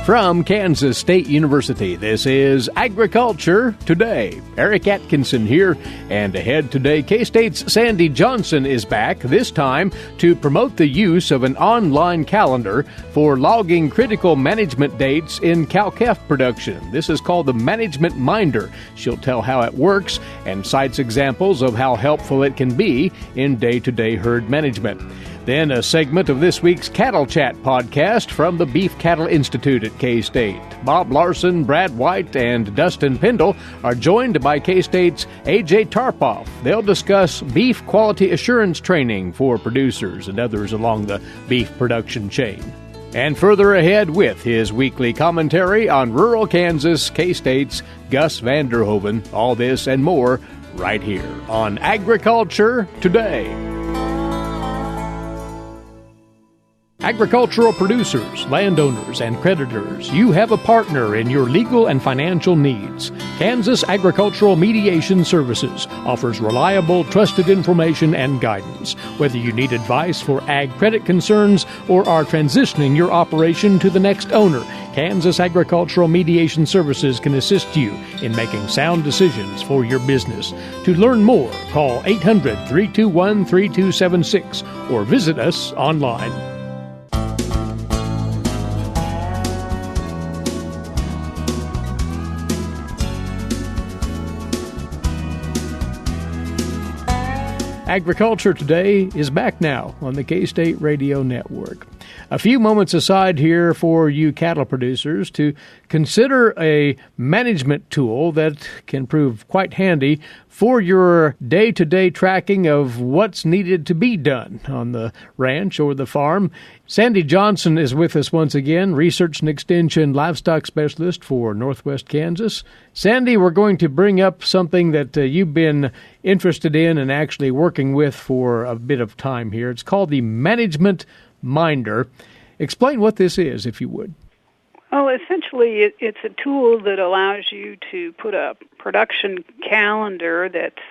From Kansas State University, this is Agriculture Today. Eric Atkinson here, and ahead today, K-State's Sandy Johnson is back, this time to promote the use of an online calendar for logging critical management dates in cow-calf production. This is called the Management Minder. She'll tell how it works and cites examples of how helpful it can be in day-to-day herd management. Then a segment of this week's Cattle Chat podcast from the Beef Cattle Institute at K-State. Bob Larson, Brad White, and Dustin Pendell are joined by K-State's A.J. Tarpoff. They'll discuss beef quality assurance training for producers and others along the beef production chain. And further ahead with his weekly commentary on rural Kansas, K-State's Gus Vander Hoeven. All this and more right here on Agriculture Today. Agricultural producers, landowners, and creditors, you have a partner in your legal and financial needs. Kansas Agricultural Mediation Services offers reliable, trusted information and guidance. Whether you need advice for ag credit concerns or are transitioning your operation to the next owner, Kansas Agricultural Mediation Services can assist you in making sound decisions for your business. To learn more, call 800-321-3276 or visit us online. Agriculture Today is back now on the K-State Radio Network. A few moments aside here for you cattle producers to consider a management tool that can prove quite handy for your day-to-day tracking of what's needed to be done on the ranch or the farm. Sandy Johnson is with us once again, Research and Extension Livestock Specialist for Northwest Kansas. Sandy, we're going to bring up something that you've been interested in and actually working with for a bit of time here. It's called the Management Minder. Explain what this is, if you would. Well, essentially, it's a tool that allows you to put a production calendar that's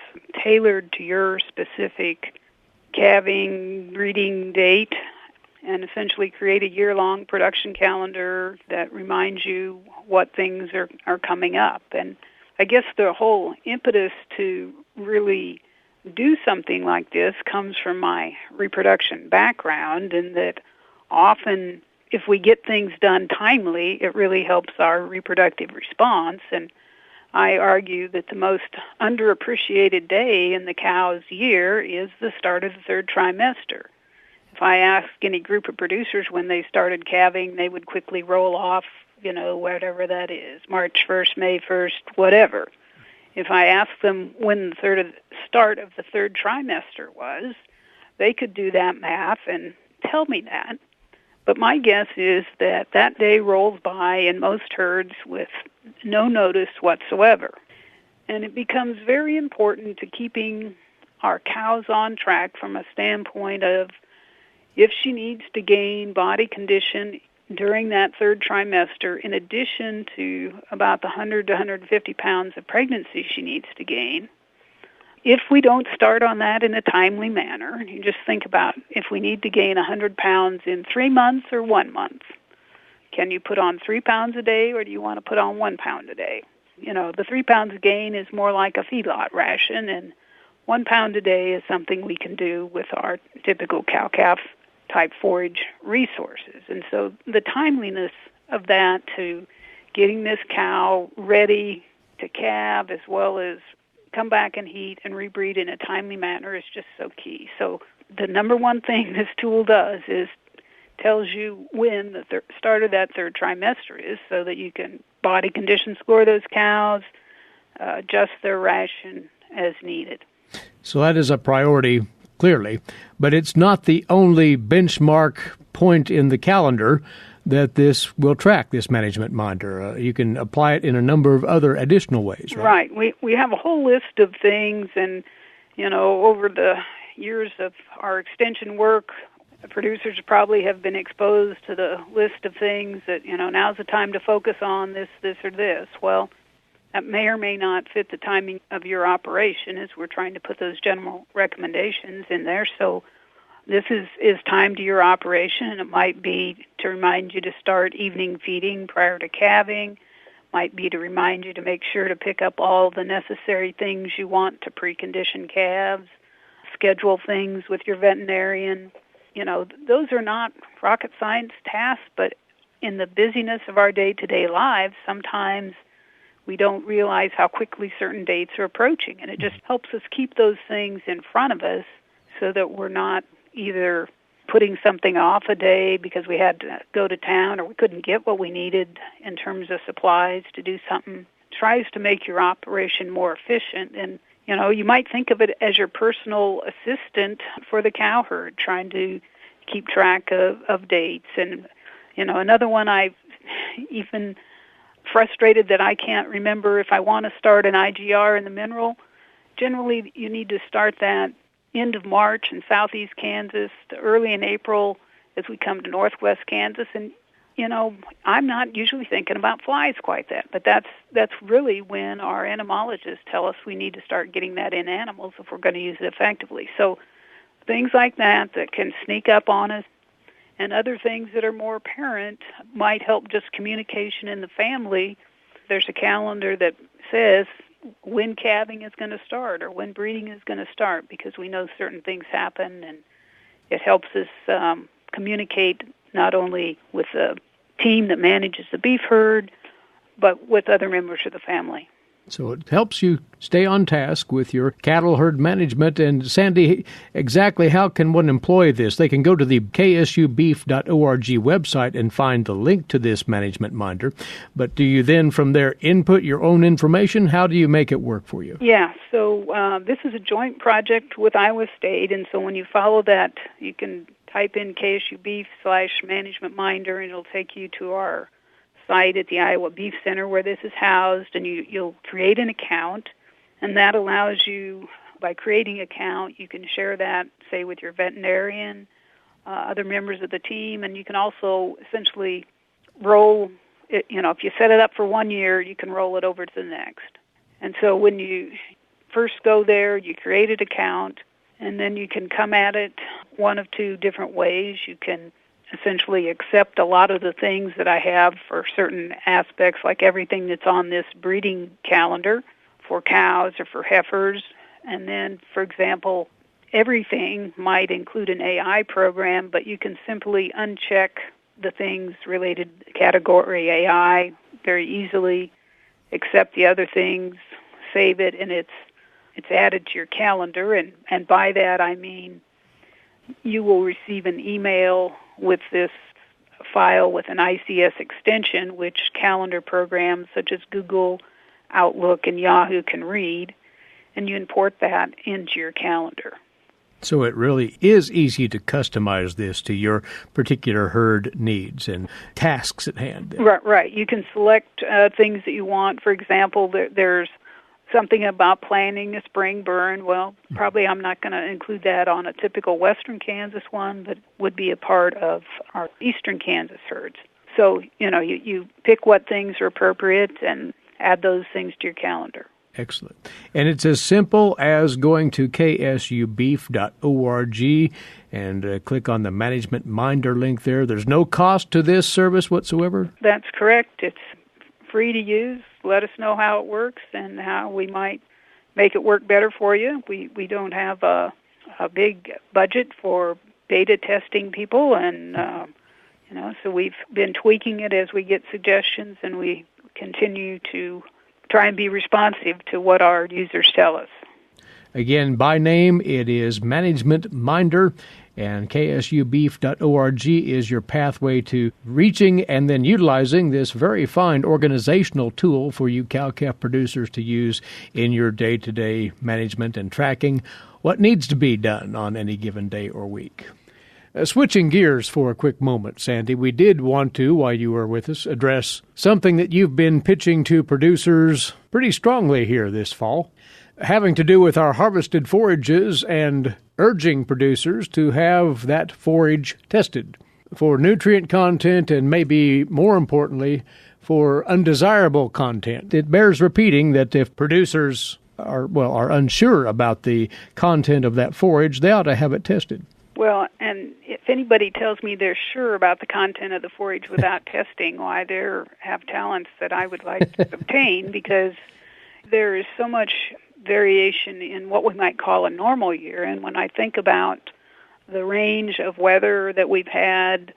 tailored to your specific calving, breeding date, and essentially create a year-long production calendar that reminds you what things are coming up. And I guess the whole impetus to really do something like this comes from my reproduction background, in that often if we get things done timely, it really helps our reproductive response. And I argue that the most underappreciated day in the cow's year is the start of the third trimester. If I ask any group of producers when they started calving, they would quickly roll off, whatever that is, March 1st, May 1st, whatever. If I asked them when the start of the third trimester was, they could do that math and tell me that. But my guess is that that day rolls by in most herds with no notice whatsoever. And it becomes very important to keeping our cows on track from a standpoint of if she needs to gain body condition during that third trimester, in addition to about the 100 to 150 pounds of pregnancy she needs to gain. If we don't start on that in a timely manner, you just think about if we need to gain 100 pounds in 3 months or 1 month. Can you put on 3 pounds a day, or do you want to put on 1 pound a day? The 3 pounds of gain is more like a feedlot ration, and 1 pound a day is something we can do with our typical cow-calf type forage resources. And so the timeliness of that to getting this cow ready to calve as well as come back and heat and rebreed in a timely manner is just so key. So the number one thing this tool does is tells you when the start of that third trimester is, so that you can body condition score those cows, adjust their ration as needed. So that is a priority, clearly, but it's not the only benchmark point in the calendar that this will track, this management minder. You can apply it in a number of other additional ways, right? Right. We have a whole list of things, and, over the years of our extension work, producers probably have been exposed to the list of things that, now's the time to focus on this, or this. Well, that may or may not fit the timing of your operation, as we're trying to put those general recommendations in there. So this is time to your operation, and it might be to remind you to start evening feeding prior to calving, might be to remind you to make sure to pick up all the necessary things you want to precondition calves, schedule things with your veterinarian. Those are not rocket science tasks, but in the busyness of our day-to-day lives, sometimes we don't realize how quickly certain dates are approaching, and it just helps us keep those things in front of us so that we're not either putting something off a day because we had to go to town or we couldn't get what we needed in terms of supplies to do something. Tries to make your operation more efficient. And, you might think of it as your personal assistant for the cow herd, trying to keep track of dates. And, another one I've even frustrated that I can't remember if I want to start an IGR in the mineral. Generally, you need to start that end of March in southeast Kansas to early in April as we come to northwest Kansas. And, I'm not usually thinking about flies quite that, but that's really when our entomologists tell us we need to start getting that in animals if we're going to use it effectively. So things like that can sneak up on us, and other things that are more apparent might help just communication in the family. There's a calendar that says when calving is going to start or when breeding is going to start, because we know certain things happen, and it helps us communicate not only with the team that manages the beef herd, but with other members of the family. So it helps you stay on task with your cattle herd management. And Sandy, exactly how can one employ this? They can go to the ksubeef.org website and find the link to this management minder. But do you then from there input your own information? How do you make it work for you? Yeah, so this is a joint project with Iowa State. And so when you follow that, you can type in KSUbeef/management minder, and it'll take you to our site at the Iowa Beef Center where this is housed, and you'll create an account, and that allows you, by creating an account, you can share that, say, with your veterinarian, other members of the team, and you can also essentially roll it. If you set it up for 1 year, you can roll it over to the next. And so when you first go there, you create an account, and then you can come at it one of two different ways. You can essentially accept a lot of the things that I have for certain aspects, like everything that's on this breeding calendar for cows or for heifers. And then, for example, everything might include an AI program, but you can simply uncheck the things related to category AI very easily, accept the other things, save it, and it's added to your calendar. And by that I mean you will receive an email with this file with an ICS extension, which calendar programs such as Google, Outlook, and Yahoo can read, and you import that into your calendar. So it really is easy to customize this to your particular herd needs and tasks at hand. Right. You can select things that you want. For example, there's something about planning a spring burn. Well, probably I'm not going to include that on a typical western Kansas one, but would be a part of our eastern Kansas herds. So, you pick what things are appropriate and add those things to your calendar. Excellent. And it's as simple as going to ksubeef.org and click on the Management Minder link there. There's no cost to this service whatsoever? That's correct. It's free to use. Let us know how it works and how we might make it work better for you. We don't have a big budget for beta testing people, and so we've been tweaking it as we get suggestions, and we continue to try and be responsive to what our users tell us. Again, by name, it is Management Minder, and ksubeef.org is your pathway to reaching and then utilizing this very fine organizational tool for you cow-calf producers to use in your day-to-day management and tracking what needs to be done on any given day or week. Switching gears for a quick moment, Sandy, we did want to, while you were with us, address something that you've been pitching to producers pretty strongly here this fall, having to do with our harvested forages and urging producers to have that forage tested for nutrient content and maybe more importantly for undesirable content. It bears repeating that if producers are unsure about the content of that forage, they ought to have it tested. Well, and if anybody tells me they're sure about the content of the forage without testing, why they have talents that I would like to obtain, because there is so much variation in what we might call a normal year. And when I think about the range of weather that we've had,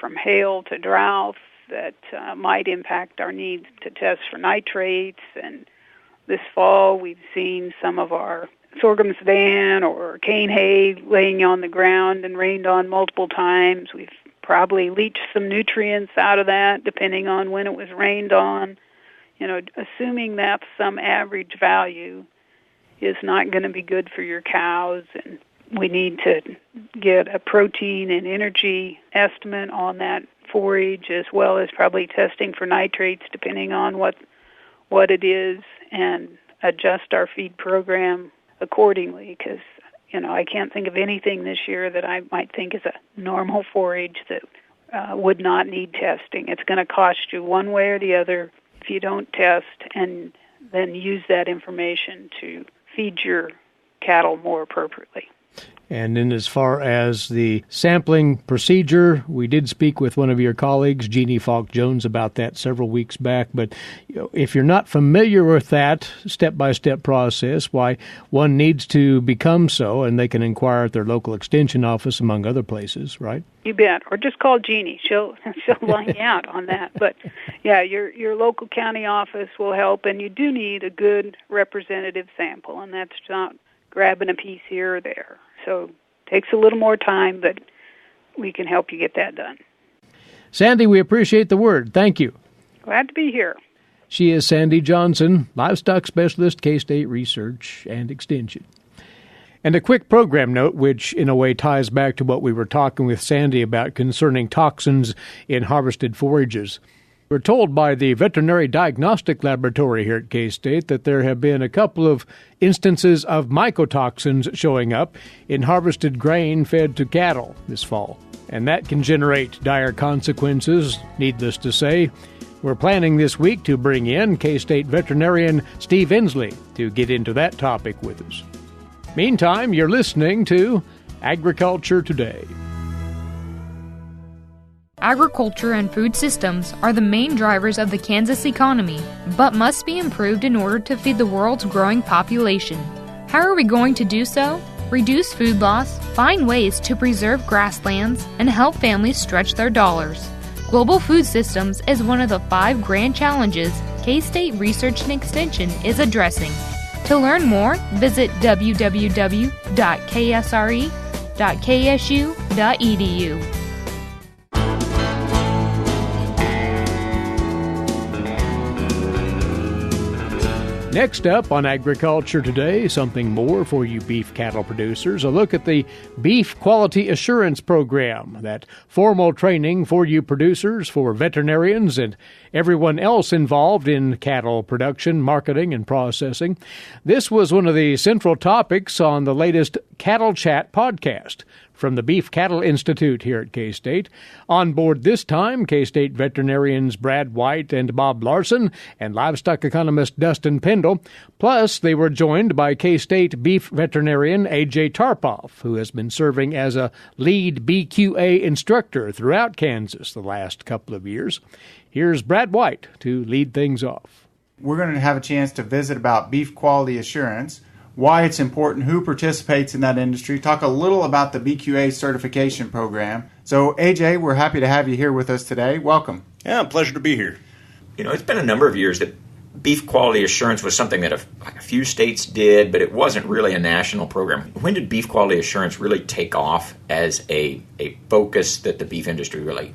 from hail to drought, that might impact our needs to test for nitrates. And this fall we've seen some of our sorghum sudan or cane hay laying on the ground and rained on multiple times. We've probably leached some nutrients out of that depending on when it was rained on. You know, assuming that's some average value is not going to be good for your cows, and we need to get a protein and energy estimate on that forage, as well as probably testing for nitrates depending on what it is, and adjust our feed program accordingly, because I can't think of anything this year that I might think is a normal forage that would not need testing. It's going to cost you one way or the other if you don't test, and then use that information to feed your cattle more appropriately. And then as far as the sampling procedure, we did speak with one of your colleagues, Jeannie Falk-Jones, about that several weeks back. But if you're not familiar with that step-by-step process, why one needs to become so, and they can inquire at their local extension office, among other places, right? You bet. Or just call Jeannie. She'll line you out on that. But, yeah, your local county office will help, and you do need a good representative sample, and that's not grabbing a piece here or there. So it takes a little more time, but we can help you get that done. Sandy, we appreciate the word. Thank you. Glad to be here. She is Sandy Johnson, livestock specialist, K-State Research and Extension. And a quick program note, which in a way ties back to what we were talking with Sandy about concerning toxins in harvested forages. We're told by the Veterinary Diagnostic Laboratory here at K-State that there have been a couple of instances of mycotoxins showing up in harvested grain fed to cattle this fall. And that can generate dire consequences, needless to say. We're planning this week to bring in K-State veterinarian Steve Inslee to get into that topic with us. Meantime, you're listening to Agriculture Today. Agriculture and food systems are the main drivers of the Kansas economy, but must be improved in order to feed the world's growing population. How are we going to do so? Reduce food loss, find ways to preserve grasslands, and help families stretch their dollars. Global food systems is one of the 5 grand challenges K-State Research and Extension is addressing. To learn more, visit www.ksre.ksu.edu. Next up on Agriculture Today, something more for you beef cattle producers, a look at the Beef Quality Assurance Program, that formal training for you producers, for veterinarians, and everyone else involved in cattle production, marketing, and processing. This was one of the central topics on the latest Cattle Chat podcast from the Beef Cattle Institute here at K-State. On board this time, K-State veterinarians Brad White and Bob Larson and livestock economist Dustin Pendell. Plus, they were joined by K-State beef veterinarian A.J. Tarpoff, who has been serving as a lead BQA instructor throughout Kansas the last couple of years. Here's Brad White to lead things off. We're going to have a chance to visit about beef quality assurance, why it's important, who participates in that industry, talk a little about the BQA certification program. So, AJ, we're happy to have you here with us today. Welcome. Yeah, pleasure to be here. It's been a number of years that beef quality assurance was something that a few states did, but it wasn't really a national program. When did beef quality assurance really take off as a focus that the beef industry really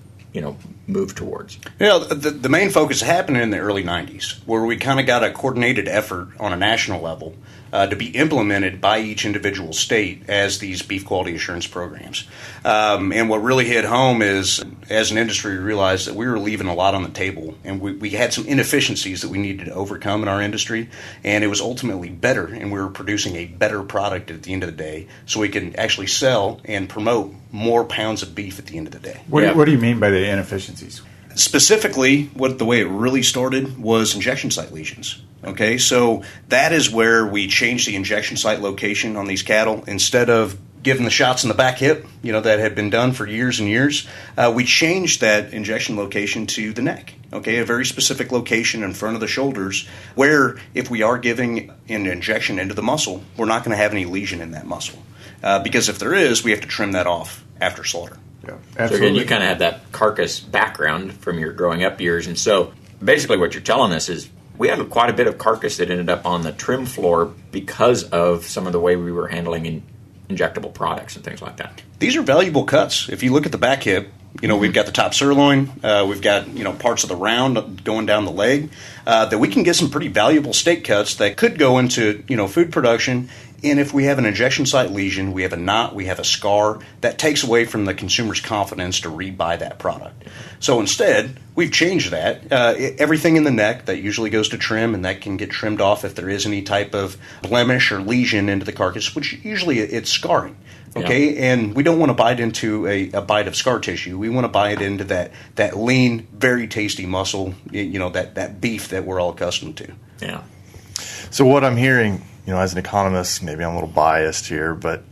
move towards? The main focus happened in the early 90s, where we kind of got a coordinated effort on a national level to be implemented by each individual state as these beef quality assurance programs. And what really hit home is, as an industry, we realized that we were leaving a lot on the table, and we had some inefficiencies that we needed to overcome in our industry, and it was ultimately better, and we were producing a better product at the end of the day, so we can actually sell and promote more pounds of beef at the end of the day. What do you mean by the inefficiencies? Specifically, the way it really started was injection site lesions. Okay, so that is where we changed the injection site location on these cattle. Instead of given the shots in the back hip, that had been done for years and years, we changed that injection location to the neck. Okay, a very specific location in front of the shoulders where if we are giving an injection into the muscle, we're not going to have any lesion in that muscle. Because if there is, we have to trim that off after slaughter. Yeah, so again, you kind of have that carcass background from your growing up years. And so basically what you're telling us is we had quite a bit of carcass that ended up on the trim floor because of some of the way we were handling injectable products and things like that. These are valuable cuts. If you look at the back hip, we've got the top sirloin, we've got, parts of the round going down the leg, that we can get some pretty valuable steak cuts that could go into, food production. And if we have an injection site lesion, we have a knot, we have a scar, that takes away from the consumer's confidence to rebuy that product. So instead, we've changed that. Everything in the neck that usually goes to trim, and that can get trimmed off if there is any type of blemish or lesion into the carcass, which usually it's scarring. Okay, yeah. And we don't want to bite into a bite of scar tissue. We want to bite into that lean, very tasty muscle, that beef that we're all accustomed to. Yeah. So what I'm hearing, as an economist, maybe I'm a little biased here, but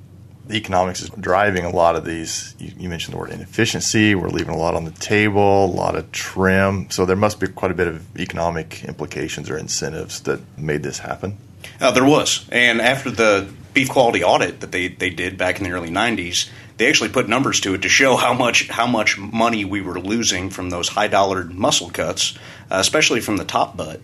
the economics is driving a lot of these. You mentioned the word inefficiency. We're leaving a lot on the table, a lot of trim. So there must be quite a bit of economic implications or incentives that made this happen. There was. And after the beef quality audit that they did back in the early 90s, they actually put numbers to it to show how much money we were losing from those high-dollar muscle cuts, especially from the top butt,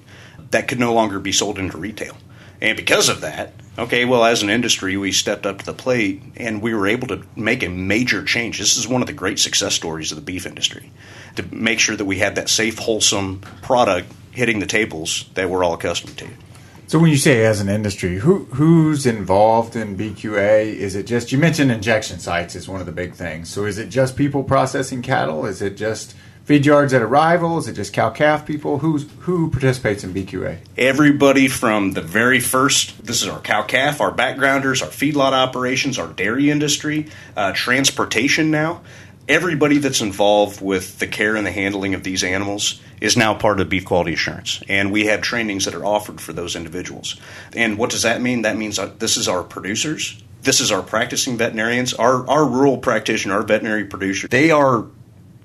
that could no longer be sold into retail. And because of that, as an industry, we stepped up to the plate and we were able to make a major change. This is one of the great success stories of the beef industry, to make sure that we have that safe, wholesome product hitting the tables that we're all accustomed to. So when you say as an industry, who's involved in BQA? Is it just, you mentioned injection sites is one of the big things. So is it just people processing cattle? Is it just feed yards at arrival? Is it just cow-calf people? Who participates in BQA? Everybody from the very first, this is our cow-calf, our backgrounders, our feedlot operations, our dairy industry, transportation now. Everybody that's involved with the care and the handling of these animals is now part of beef quality assurance. And we have trainings that are offered for those individuals. And what does that mean? That means this is our producers. This is our practicing veterinarians. Our rural practitioner, our veterinary producer, they are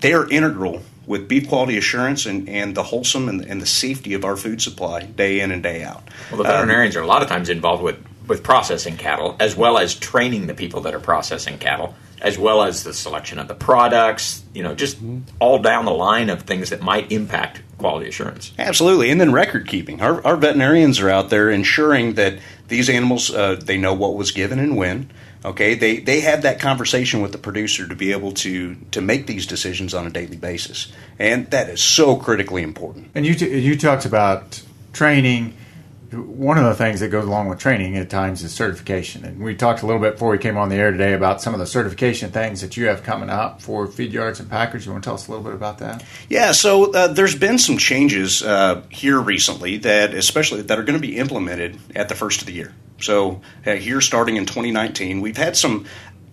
integral with beef quality assurance and the wholesome and the safety of our food supply day in and day out. Well, the veterinarians are a lot of times involved with processing cattle, as well as training the people that are processing cattle, as well as the selection of the products, just all down the line of things that might impact quality assurance. Absolutely. And then record keeping. Our veterinarians are out there ensuring that these animals, they know what was given and when. Okay, they have that conversation with the producer to be able to make these decisions on a daily basis, and that is so critically important. And you talked about training. One of the things that goes along with training at times is certification, and we talked a little bit before we came on the air today about some of the certification things that you have coming up for feed yards and packers. You want to tell us a little bit about that? Yeah, so there's been some changes here recently that are going to be implemented at the first of the year. So here, starting in 2019, we've had some,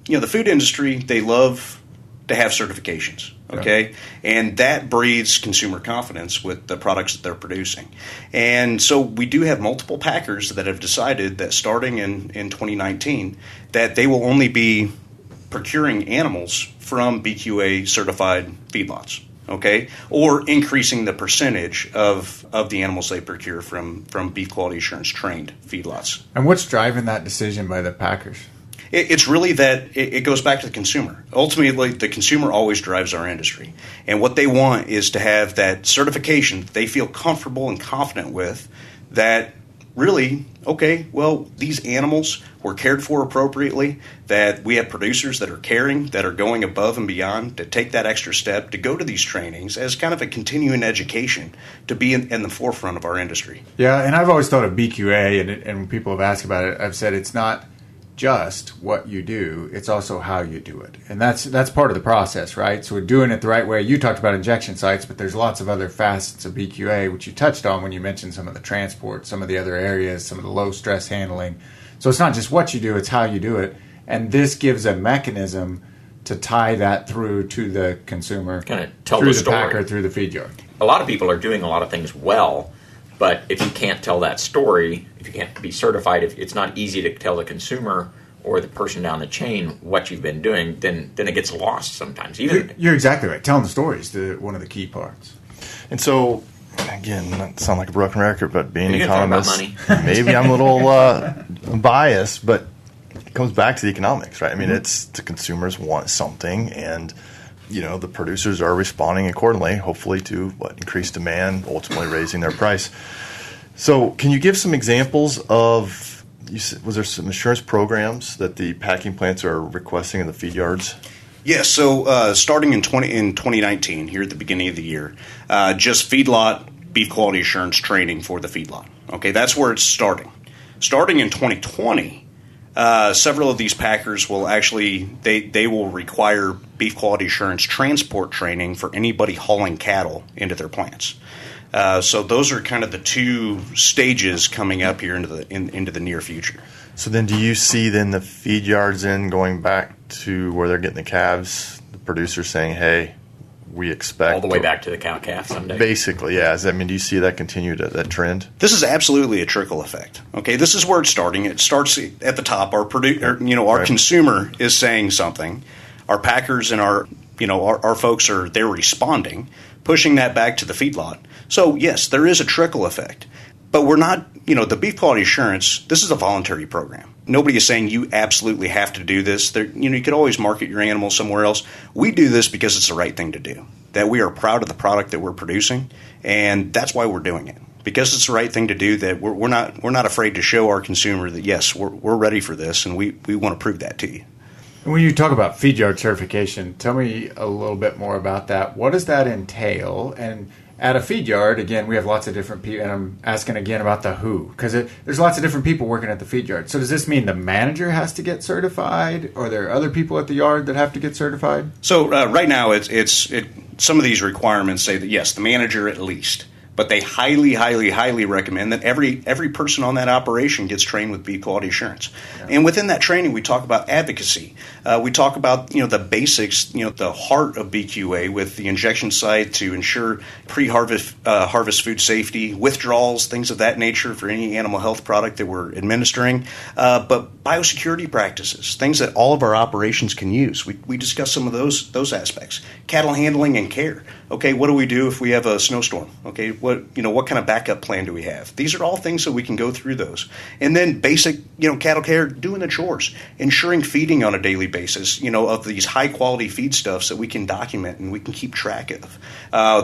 the food industry, they love to have certifications, okay? Yeah. And that breeds consumer confidence with the products that they're producing. And so we do have multiple packers that have decided that starting in 2019, that they will only be procuring animals from BQA certified feedlots. Okay, or increasing the percentage of the animals they procure from beef quality assurance trained feedlots. And what's driving that decision by the packers? It's really that it goes back to the consumer. Ultimately, the consumer always drives our industry. And what they want is to have that certification that they feel comfortable and confident with, that really, these animals were cared for appropriately, that we have producers that are caring, that are going above and beyond to take that extra step to go to these trainings as kind of a continuing education to be in the forefront of our industry. Yeah, and I've always thought of BQA, and when people have asked about it, I've said it's not just what you do, it's also how you do it. And that's part of the process, right? So we're doing it the right way. You talked about injection sites, but there's lots of other facets of BQA, which you touched on when you mentioned some of the transport, some of the other areas, some of the low stress handling. So it's not just what you do, it's how you do it. And this gives a mechanism to tie that through to the consumer, kind of tell through the story. Packer, through the feed yard. A lot of people are doing a lot of things well, but if you can't tell that story, if you can't be certified, if it's not easy to tell the consumer or the person down the chain what you've been doing, then it gets lost sometimes. You're exactly right. Telling the story is one of the key parts. And so, again, not to sound like a broken record, but being an economist, maybe I'm a little biased, but it comes back to the economics, right? I mean, it's the consumers want something, and the producers are responding accordingly, hopefully to increased demand, ultimately raising their price. So, can you give some examples of? Was there some insurance programs that the packing plants are requesting in the feed yards? Yes, so starting in 2019, here at the beginning of the year, just feedlot beef quality assurance training for the feedlot. Okay, that's where it's starting. Starting in 2020, several of these packers will actually they will require beef quality assurance transport training for anybody hauling cattle into their plants. So those are kind of the two stages coming up here into the near future. So then do you see then the feed yards going back to where they're getting the calves, the producers saying, hey, we expect... all the way back to the cow-calf someday? Basically, yeah. Do you see that continue that trend? This is absolutely a trickle effect. Okay, this is where it's starting. It starts at the top. Our consumer is saying something. Our packers and our folks they're responding, pushing that back to the feedlot. So, yes, there is a trickle effect. But we're not, the beef quality assurance, this is a voluntary program. Nobody is saying you absolutely have to do this. You could always market your animal somewhere else. We do this because it's the right thing to do, that we are proud of the product that we're producing, and that's why we're doing it. Because it's the right thing to do, that we're not afraid to show our consumer that, yes, we're ready for this, and we want to prove that to you. When you talk about feed yard certification, tell me a little bit more about that. What does that entail? And at a feed yard, again, we have lots of different people, and I'm asking again about the who, because there's lots of different people working at the feed yard. So does this mean the manager has to get certified, or are there other people at the yard that have to get certified? So right now, it's some of these requirements say that, yes, the manager at least. But they highly, highly, highly recommend that every person on that operation gets trained with beef quality assurance. Yeah. And within that training, we talk about advocacy. We talk about the basics, the heart of BQA with the injection site to ensure pre-harvest harvest food safety, withdrawals, things of that nature for any animal health product that we're administering. But biosecurity practices, things that all of our operations can use. We discuss some of those aspects. Cattle handling and care. Okay, what do we do if we have a snowstorm? Okay, what kind of backup plan do we have? These are all things that we can go through those. And then basic, cattle care, doing the chores, ensuring feeding on a daily basis, of these high quality feedstuffs that we can document and we can keep track of.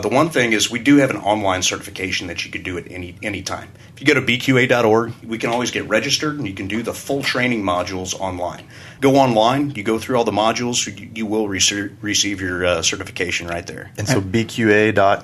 The one thing is we do have an online certification that you could do at any time. If you go to bqa.org, we can always get registered and you can do the full training modules online. Go online, you go through all the modules, you will receive your certification right there. And so BQA.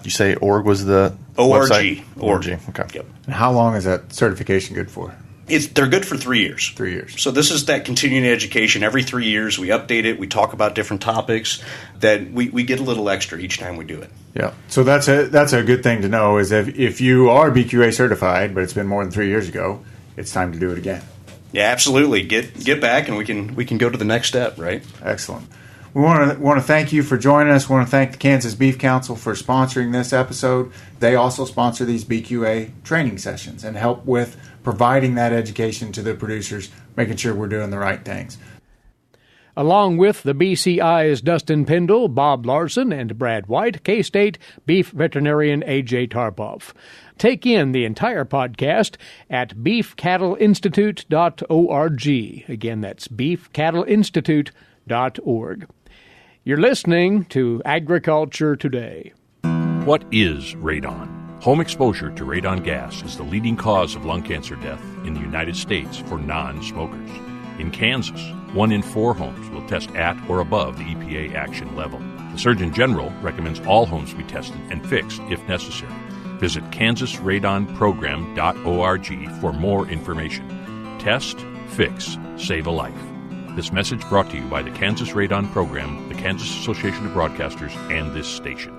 You say org was the ORG. Website? ORG. Okay. Yep. And how long is that certification good for? They're good for 3 years. 3 years. So this is that continuing education. Every 3 years we update it. We talk about different topics that we get a little extra each time we do it. Yeah. So that's a good thing to know is if you are BQA certified, but it's been more than 3 years ago, it's time to do it again. Yeah, absolutely. Get back and we can go to the next step, right? Excellent. We want to thank you for joining us. We want to thank the Kansas Beef Council for sponsoring this episode. They also sponsor these BQA training sessions and help with providing that education to the producers, making sure we're doing the right things. Along with the BCI's Dustin Pendell, Bob Larson, and Brad White, K-State beef veterinarian A.J. Tarpoff. Take in the entire podcast at beefcattleinstitute.org. Again, that's beefcattleinstitute.org. You're listening to Agriculture Today. What is radon? Home exposure to radon gas is the leading cause of lung cancer death in the United States for non-smokers. In Kansas, 1 in 4 homes will test at or above the EPA action level. The Surgeon General recommends all homes be tested and fixed if necessary. Visit kansasradonprogram.org for more information. Test, fix, save a life. This message brought to you by the Kansas Radon Program, the Kansas Association of Broadcasters, and this station.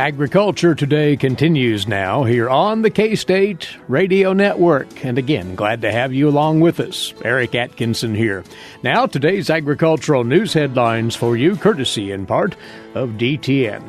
Agriculture Today continues now here on the K-State Radio Network. And again, glad to have you along with us. Eric Atkinson here. Now, today's agricultural news headlines for you, courtesy in part of DTN.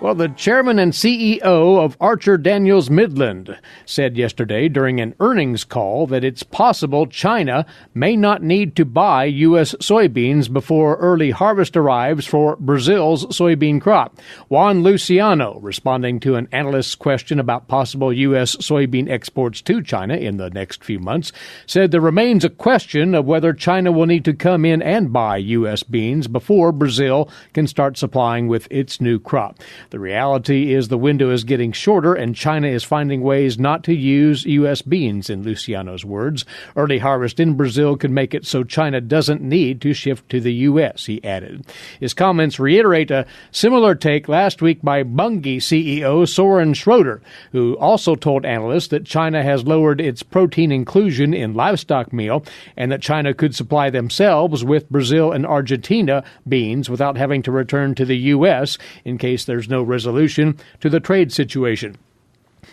Well, the chairman and CEO of Archer Daniels Midland said yesterday during an earnings call that it's possible China may not need to buy U.S. soybeans before early harvest arrives for Brazil's soybean crop. Juan Luciano, responding to an analyst's question about possible U.S. soybean exports to China in the next few months, said there remains a question of whether China will need to come in and buy U.S. beans before Brazil can start supplying with its new crop. The reality is the window is getting shorter, and China is finding ways not to use U.S. beans, in Luciano's words. Early harvest in Brazil could make it so China doesn't need to shift to the U.S., he added. His comments reiterate a similar take last week by Bunge CEO Soren Schroeder, who also told analysts that China has lowered its protein inclusion in livestock meal and that China could supply themselves with Brazil and Argentina beans without having to return to the U.S. in case there's no resolution to the trade situation.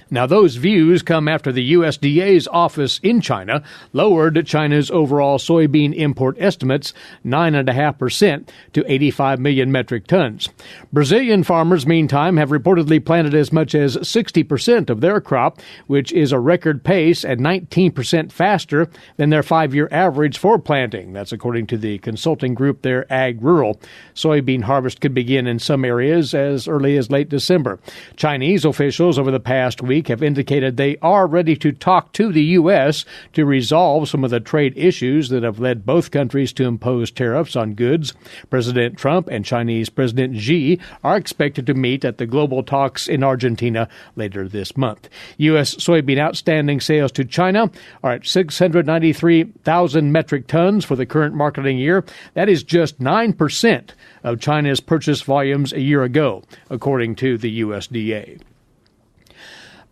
Now, those views come after the USDA's office in China lowered China's overall soybean import estimates 9.5% to 85 million metric tons. Brazilian farmers, meantime, have reportedly planted as much as 60% of their crop, which is a record pace at 19% faster than their 5-year average for planting. That's according to the consulting group there, Ag Rural. Soybean harvest could begin in some areas as early as late December. Chinese officials over the past week have indicated they are ready to talk to the U.S. to resolve some of the trade issues that have led both countries to impose tariffs on goods. President Trump and Chinese President Xi are expected to meet at the global talks in Argentina later this month. U.S. soybean outstanding sales to China are at 693,000 metric tons for the current marketing year. That is just 9% of China's purchase volumes a year ago, according to the USDA.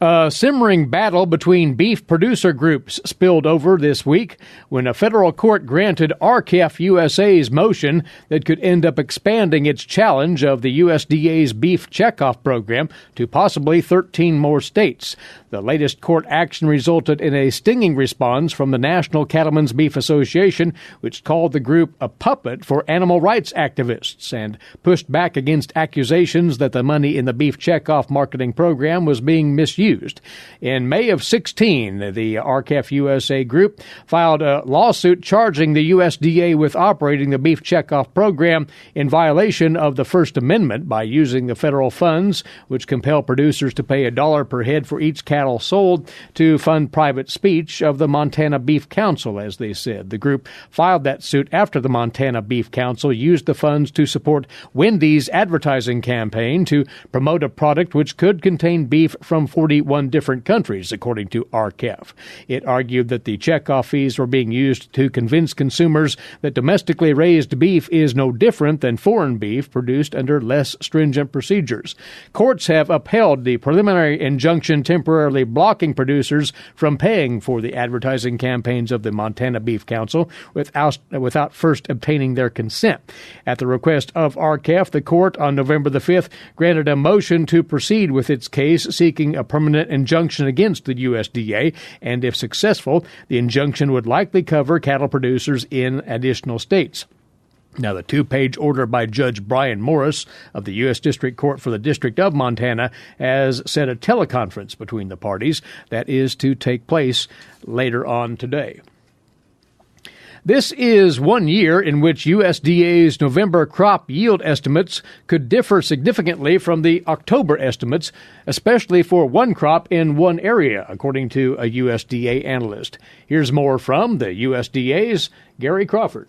A simmering battle between beef producer groups spilled over this week when a federal court granted RCAF USA's motion that could end up expanding its challenge of the USDA's beef checkoff program to possibly 13 more states. The latest court action resulted in a stinging response from the National Cattlemen's Beef Association, which called the group a puppet for animal rights activists and pushed back against accusations that the money in the beef checkoff marketing program was being misused. In May of 2016, the RCAF USA group filed a lawsuit charging the USDA with operating the beef checkoff program in violation of the First Amendment by using the federal funds, which compel producers to pay $1 per head for each cattle sold, to fund private speech of the Montana Beef Council, as they said. The group filed that suit after the Montana Beef Council used the funds to support Wendy's advertising campaign to promote a product which could contain beef from 41 different countries, according to RCAF. It argued that the checkoff fees were being used to convince consumers that domestically raised beef is no different than foreign beef produced under less stringent procedures. Courts have upheld the preliminary injunction temporarily blocking producers from paying for the advertising campaigns of the Montana Beef Council without first obtaining their consent. At the request of RCAF, the court on November the 5th granted a motion to proceed with its case, seeking a permanent injunction against the USDA, and if successful, the injunction would likely cover cattle producers in additional states. Now, the 2-page order by Judge Brian Morris of the U.S. District Court for the District of Montana has set a teleconference between the parties that is to take place later on today. This is 1 year in which USDA's November crop yield estimates could differ significantly from the October estimates, especially for one crop in one area, according to a USDA analyst. Here's more from the USDA's Gary Crawford.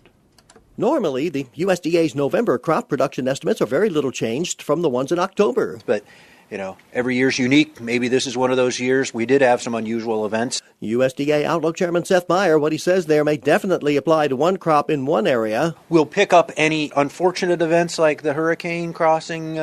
Normally, the USDA's November crop production estimates are very little changed from the ones in October. But, every year's unique. Maybe this is one of those years. We did have some unusual events. USDA Outlook Chairman Seth Meyer, what he says there may definitely apply to one crop in one area. We'll pick up any unfortunate events like the hurricane crossing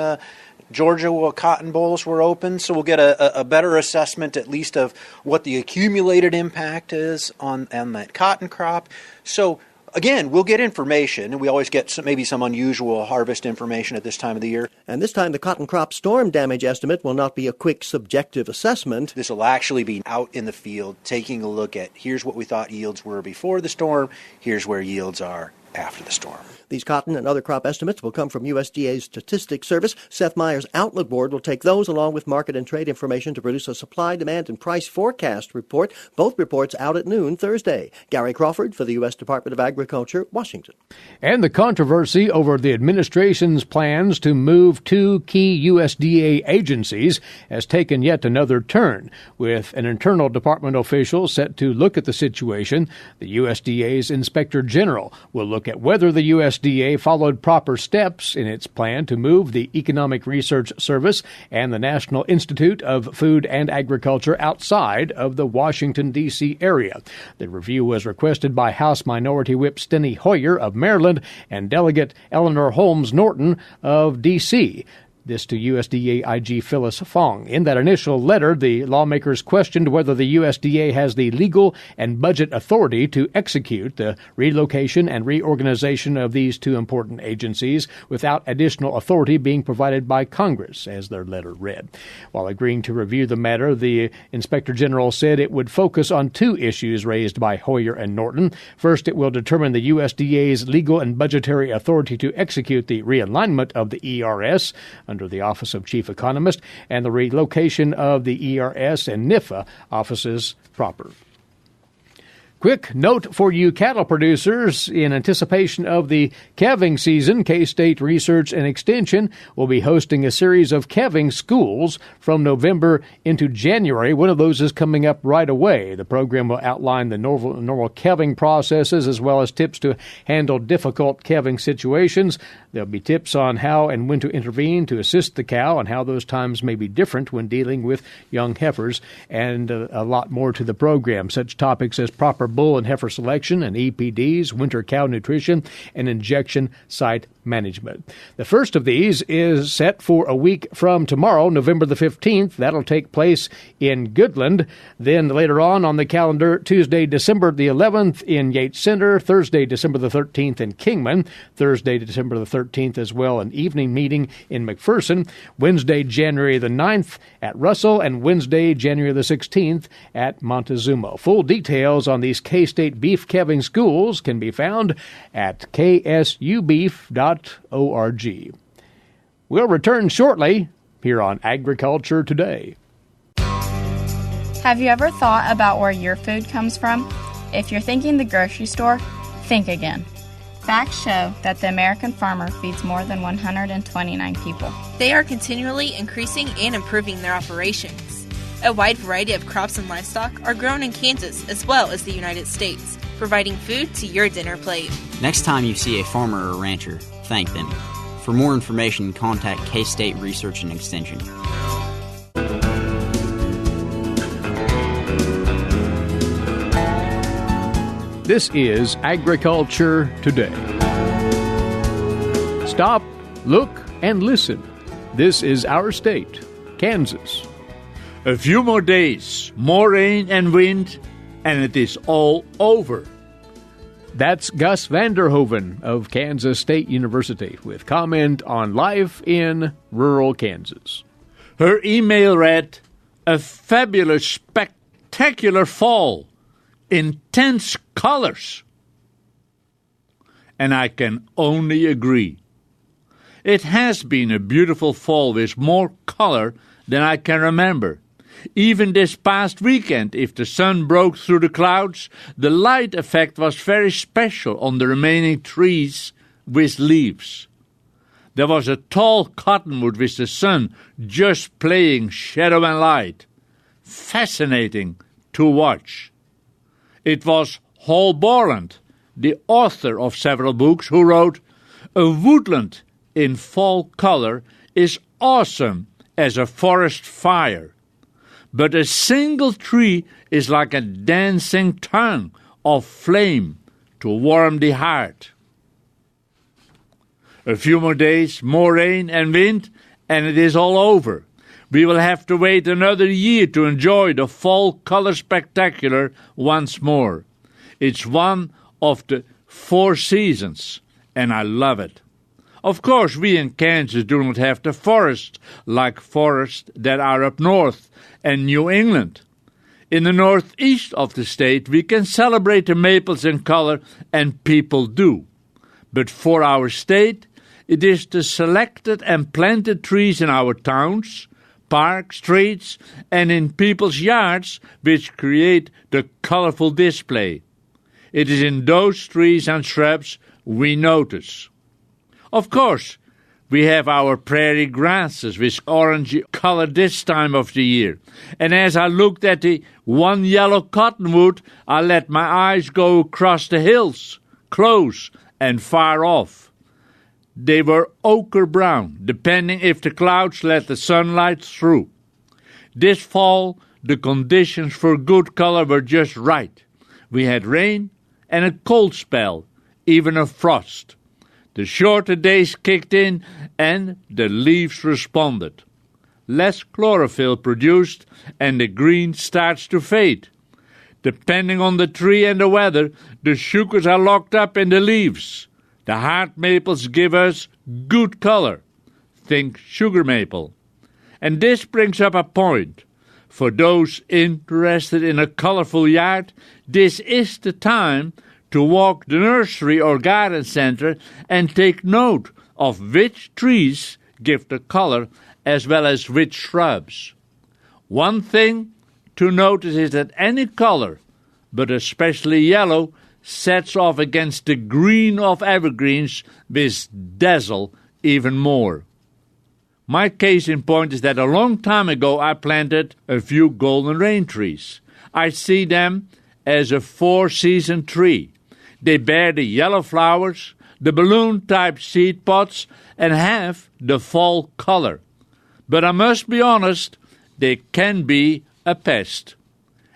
Georgia, where cotton bolls were open, so we'll get a better assessment at least of what the accumulated impact is on that cotton crop. So Again, we'll get information, and we always get maybe some unusual harvest information at this time of the year. And this time the cotton crop storm damage estimate will not be a quick subjective assessment. This will actually be out in the field, taking a look at here's what we thought yields were before the storm, here's where yields are after the storm. These cotton and other crop estimates will come from USDA's Statistics Service. Seth Meyer's Outlet Board will take those along with market and trade information to produce a supply, demand, and price forecast report. Both reports out at noon Thursday. Gary Crawford for the U.S. Department of Agriculture, Washington. And the controversy over the administration's plans to move two key USDA agencies has taken yet another turn, with an internal department official set to look at the situation. The USDA's Inspector General will look at whether the USDA followed proper steps in its plan to move the Economic Research Service and the National Institute of Food and Agriculture outside of the Washington, D.C. area. The review was requested by House Minority Whip Steny Hoyer of Maryland and Delegate Eleanor Holmes Norton of D.C., This to USDA IG Phyllis Fong. In that initial letter, the lawmakers questioned whether the USDA has the legal and budget authority to execute the relocation and reorganization of these two important agencies without additional authority being provided by Congress, as their letter read. While agreeing to review the matter, the Inspector General said it would focus on two issues raised by Hoyer and Norton. First, it will determine the USDA's legal and budgetary authority to execute the realignment of the ERS under the Office of Chief Economist, and the relocation of the ERS and NIFA offices proper. Quick note for you cattle producers. In anticipation of the calving season, K-State Research and Extension will be hosting a series of calving schools from November into January. One of those is coming up right away. The program will outline the normal calving processes as well as tips to handle difficult calving situations. There'll be tips on how and when to intervene to assist the cow and how those times may be different when dealing with young heifers, and a lot more to the program. Such topics as proper bull and heifer selection and EPDs, winter cow nutrition, and injection site management. The first of these is set for a week from tomorrow, November the 15th. That'll take place in Goodland. Then later on the calendar, Tuesday, December the 11th in Yates Center, Thursday, December the 13th in Kingman, Thursday, December the 13th as well, an evening meeting in McPherson, Wednesday, January the 9th at Russell, and Wednesday, January the 16th at Montezuma. Full details on these K-State beef calving schools can be found at ksubeef.org. We'll return shortly here on Agriculture Today. Have you ever thought about where your food comes from? If you're thinking the grocery store, think again. Facts show that the American farmer feeds more than 129 people. They are continually increasing and improving their operations. A wide variety of crops and livestock are grown in Kansas as well as the United States, providing food to your dinner plate. Next time you see a farmer or rancher, thank them. For more information, contact K-State Research and Extension. This is Agriculture Today. Stop, look, and listen. This is our state, Kansas. A few more days, more rain and wind, and it is all over. That's Gus Vanderhoeven of Kansas State University with comment on life in rural Kansas. Her email read, "A fabulous, spectacular fall. Intense colors." And I can only agree. It has been a beautiful fall with more color than I can remember. Even this past weekend, if the sun broke through the clouds, the light effect was very special on the remaining trees with leaves. There was a tall cottonwood with the sun just playing shadow and light. Fascinating to watch. It was Hal Borland, the author of several books, who wrote, "A woodland in fall color is awesome as a forest fire. But a single tree is like a dancing tongue of flame to warm the heart." A few more days, more rain and wind, and it is all over. We will have to wait another year to enjoy the fall color spectacular once more. It's one of the 4 seasons, and I love it. Of course, we in Kansas do not have the forests like forests that are up north and New England. In the northeast of the state, we can celebrate the maples in color, and people do. But for our state, it is the selected and planted trees in our towns, parks, streets, and in people's yards which create the colorful display. It is in those trees and shrubs we notice. Of course, we have our prairie grasses with orangey color this time of the year. And as I looked at the one yellow cottonwood, I let my eyes go across the hills, close and far off. They were ochre brown, depending if the clouds let the sunlight through. This fall, the conditions for good color were just right. We had rain and a cold spell, even a frost. The shorter days kicked in and the leaves responded. Less chlorophyll produced and the green starts to fade. Depending on the tree and the weather, the sugars are locked up in the leaves. The hard maples give us good color. Think sugar maple. And this brings up a point. For those interested in a colorful yard, this is the time to walk the nursery or garden center and take note of which trees give the color as well as which shrubs. One thing to notice is that any color, but especially yellow, sets off against the green of evergreens which dazzle even more. My case in point is that a long time ago I planted a few golden rain trees. I see them as a 4-season tree. They bear the yellow flowers, the balloon-type seed pods, and have the fall color. But I must be honest, they can be a pest.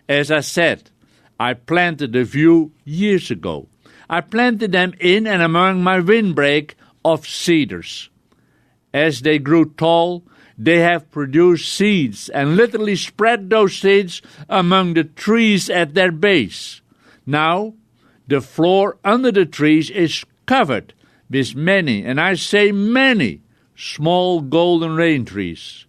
As I said, I planted a few years ago. I planted them in and among my windbreak of cedars. As they grew tall, they have produced seeds and literally spread those seeds among the trees at their base. Now, the floor under the trees is covered with many, and I say many, small golden rain trees.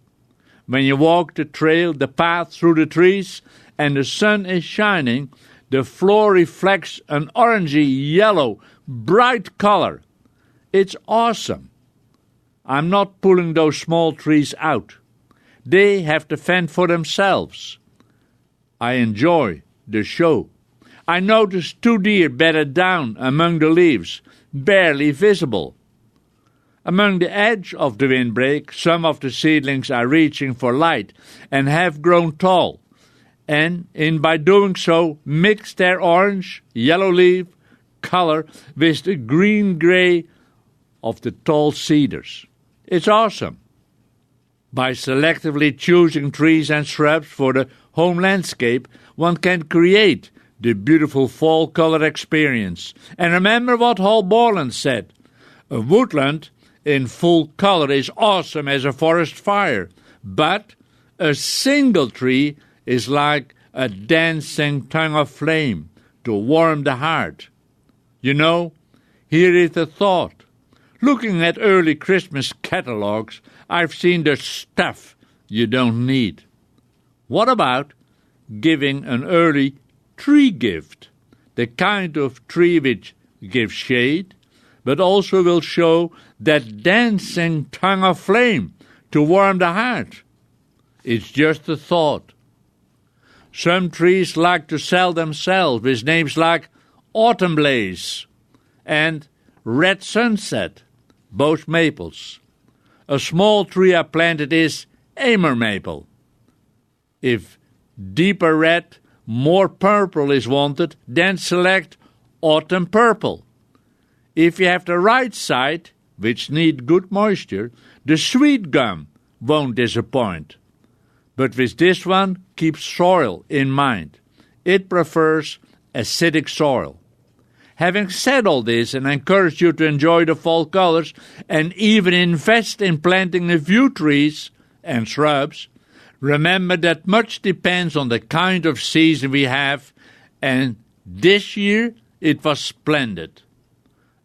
When you walk the trail, the path through the trees, and the sun is shining, the floor reflects an orangey, yellow, bright color. It's awesome. I'm not pulling those small trees out. They have to fend for themselves. I enjoy the show. I noticed 2 deer bedded down among the leaves, barely visible. Among the edge of the windbreak, some of the seedlings are reaching for light and have grown tall, and by doing so mix their orange, yellow leaf color with the green-gray of the tall cedars. It's awesome. By selectively choosing trees and shrubs for the home landscape, one can create the beautiful fall color experience. And remember what Hal Borland said, a woodland in full color is awesome as a forest fire, but a single tree is like a dancing tongue of flame to warm the heart. You know, here is a thought. Looking at early Christmas catalogs, I've seen the stuff you don't need. What about giving an early tree gift, the kind of tree which gives shade, but also will show that dancing tongue of flame to warm the heart? It's just a thought. Some trees like to sell themselves with names like Autumn Blaze and Red Sunset, both maples. A small tree I planted is Amer maple. If deeper red, more purple is wanted, then select Autumn Purple. If you have the right side, which need good moisture, the sweet gum won't disappoint. But with this one, keep soil in mind. It prefers acidic soil. Having said all this, and encourage you to enjoy the fall colors and even invest in planting a few trees and shrubs, remember that much depends on the kind of season we have, and this year it was splendid.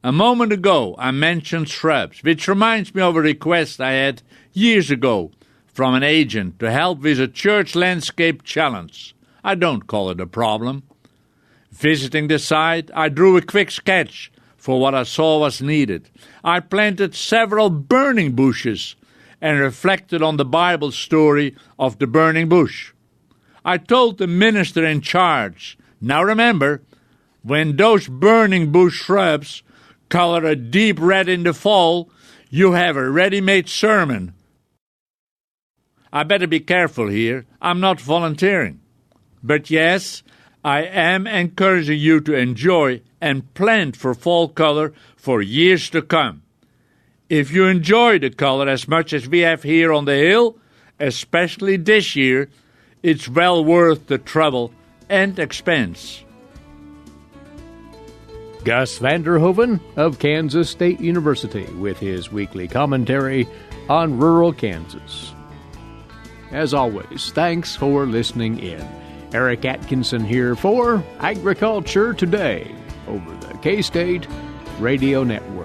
A moment ago, I mentioned shrubs, which reminds me of a request I had years ago from an agent to help with a church landscape challenge. I don't call it a problem. Visiting the site, I drew a quick sketch for what I saw was needed. I planted several burning bushes and reflected on the Bible story of the burning bush. I told the minister in charge, now remember, when those burning bush shrubs color a deep red in the fall, you have a ready-made sermon. I better be careful here. I'm not volunteering. But yes, I am encouraging you to enjoy and plant for fall color for years to come. If you enjoy the color as much as we have here on the hill, especially this year, it's well worth the trouble and expense. Gus Vander Hoeven of Kansas State University with his weekly commentary on rural Kansas. As always, thanks for listening in. Eric Atkinson here for Agriculture Today over the K-State Radio Network.